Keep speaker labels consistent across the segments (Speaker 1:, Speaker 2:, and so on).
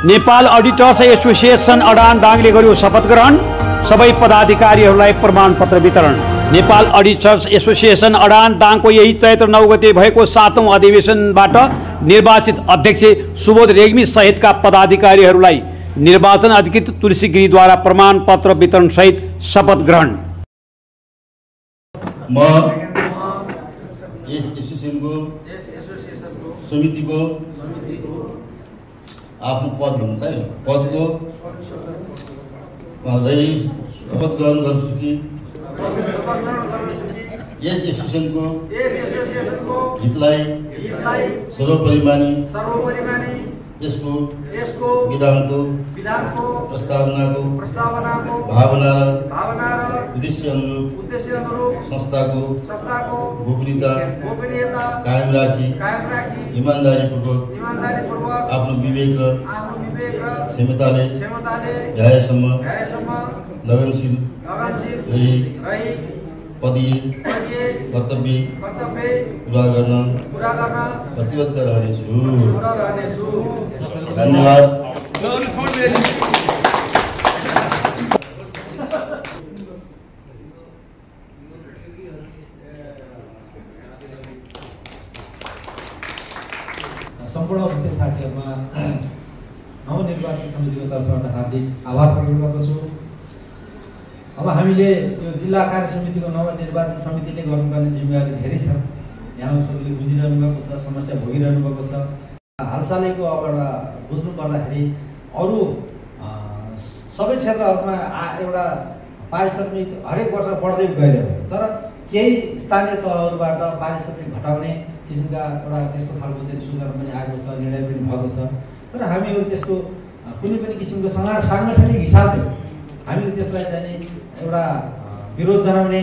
Speaker 1: Nepal अडिटर्स association अडान दाङले गर्यो शपथ ग्रहण। सबै पदाधिकारीहरूलाई प्रमाणपत्र वितरण। नेपाल अडिटर्स एसोसिएसन अडान दाङको यही चैत्र 9 गते भएको 7औं अधिवेशनबाट निर्वाचित अध्यक्ष सुबोध रेग्मी सहितका पदाधिकारीहरूलाई निर्वाचन अधिकृत तुलसी गिरीद्वारा प्रमाणपत्र वितरण सहित शपथ ग्रहण।
Speaker 2: म यस एसोसिएसनको समितिको आफ्नो पद हुन्छ है पदको शपथ ग्रहण गर्छु कि यस एसोसिएसनको हितलाई सर्वोपरि मानी यसको विधानको प्रस्तावनाको भावना र उद्देश्य अनुरूप संस्थाको गोपनीयता कायम राखी ईमानदारीपूर्वक आफ्नो विवेक र क्षमताले भ्याएसम्म लगनशील रही पदीय कर्तव्य पूरा गर्न प्रतिबद्ध रहनेछु। धन्यवाद।
Speaker 3: सम्पूर्ण उपस्थित साथीहरूमा नवनिर्वाचित समितिको तर्फबाट हार्दिक आभार प्रकट गर्दछु। अब हामीले यो जिल्ला कार्य समितिको नवनिर्वाचित समितिले गर्नुपर्ने जिम्मेवारी धेरै छ। यहाँ सबैले बुझिरहनु भएको छ, समस्या भोगिरहनु भएको छ। हालसालैको अब बुझ्नु पर्दाखेरि अरू सबै क्षेत्रहरूमा एउटा पारिश्रमिक हरेक वर्ष बढ्दै गइरहेको छ, तर केही स्थानीय तहहरूबाट पारिश्रमिक घटाउने किसिमका एउटा त्यस्तो खालको चाहिँ सूचना पनि आएको छ, निर्णय पनि भएको छ। तर हामीहरू त्यसको कुनै पनि किसिमको साङ्गठनिक हिसाबले हामीले त्यसलाई चाहिँ एउटा विरोध जनाउने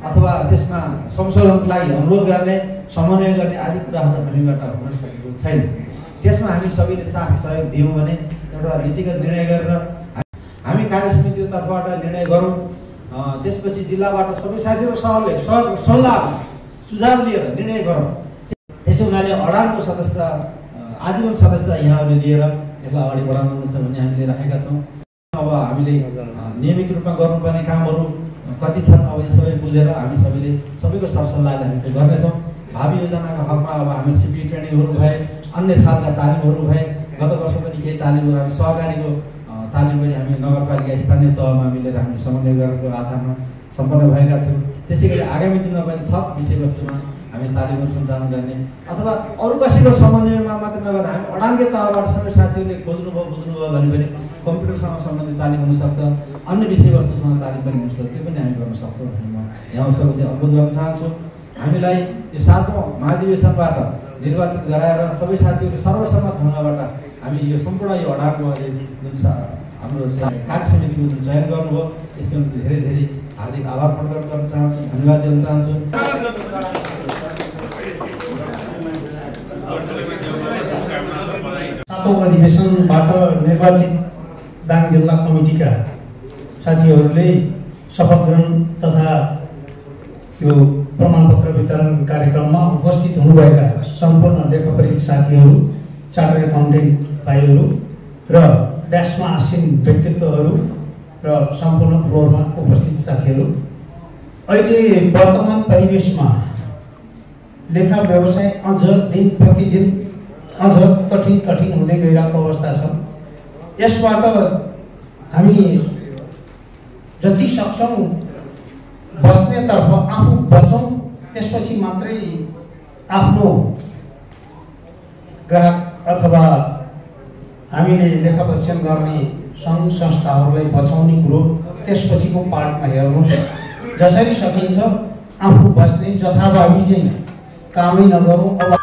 Speaker 3: अथवा त्यसमा संशोधनको लागि अनुरोध गर्ने, समन्वय गर्ने आदि कुराहरू हामीबाट हुन सकेको छैन। त्यसमा हामी सबैले साथ सहयोग दियौँ भने एउटा नीतिगत निर्णय गरेर हामी कार्य समितिको तर्फबाट निर्णय गरौँ। त्यसपछि जिल्लाबाट सबै साथीहरू सल्लाह सुझाव लिएर निर्णय गरौँ। त्यसै हुनाले अडानको सदस्यता आजीवन सदस्यता यहाँहरूले लिएर यसलाई अगाडि बढाउनुहुन्छ भन्ने हामीले राखेका छौँ। अब हामीले नियमित रूपमा गर्नुपर्ने कामहरू कति छन् अब यो सबै बुझेर हामी सबैले सबैको सरसल्लाहले हामी त्यो गर्नेछौँ। भावी योजनाका हकमा अब हामी सिपी ट्रेनिङहरू भए, अन्य खालका तालिमहरू भए, गत वर्ष पनि केही तालिमहरू हामी सहकारीको तालिम पनि हामी नगरपालिका स्थानीय तहमा मिलेर हामी समन्वय गरेको आधारमा सम्पन्न भएका थियौँ। त्यसै गरी आगामी दिनमा पनि थप विषयवस्तुमा हामी तालिमहरू सञ्चालन गर्ने अथवा अरूपासिको समन्वयमा मात्र नगरेर हामी अडाङ्गे तहबाट सबै साथीहरूले खोज्नुभयो बुझ्नुभयो भने पनि कम्प्युटरसँग सम्बन्धित तालिम हुनसक्छ, अन्य विषयवस्तुसँग तालिम पनि हुनसक्छ, त्यो पनि हामी गर्न सक्छौँ भन्ने म यहाँसँग चाहिँ अवगत गर्न चाहन्छु। हामीलाई यो 7औं महाधिवेशनबाट निर्वाचित गराएर सबै साथीहरू सर्वसम्मत ढङ्गबाट हामी यो सम्पूर्ण यो अडाको जुन हाम्रो कार्य समितिको जुन चयन गर्नुभयो यसको निम्ति धेरै धेरै हार्दिक आभार प्रकट गर्न चाहन्छु, धन्यवाद दिन चाहन्छु।
Speaker 4: 7औं अधिवेशनबाट निर्वाचित दाङ जिल्ला कमिटीका साथीहरूले शपथ ग्रहण तथा यो प्रमाणपत्र वितरण कार्यक्रममा उपस्थित हुनुभएका सम्पूर्ण लेखापरीक्षक साथीहरू, चार्टर्ड एकाउन्टेन्ट भाइहरू र ड्यासमा आसीन व्यक्तित्वहरू र सम्पूर्ण फ्लोरमा उपस्थित साथीहरू, अहिले वर्तमान परिवेशमा लेखा व्यवसाय अझ दिन प्रतिदिन अझ कठिन हुँदै गइरहेको अवस्था छ। यसबाट हामी जति सक्छौँ बस्नेतर्फ आफू बचौँ, त्यसपछि मात्रै आफ्नो ग्राहक अथवा हामीले लेखा परीक्षण गर्ने सङ्घ संस्थाहरूलाई बचाउने कुरो त्यसपछिको पार्टमा हेर्नुहोस्। जसरी सकिन्छ आफू बस्ने जथाभावी चाहिँ कामै नगरौँ।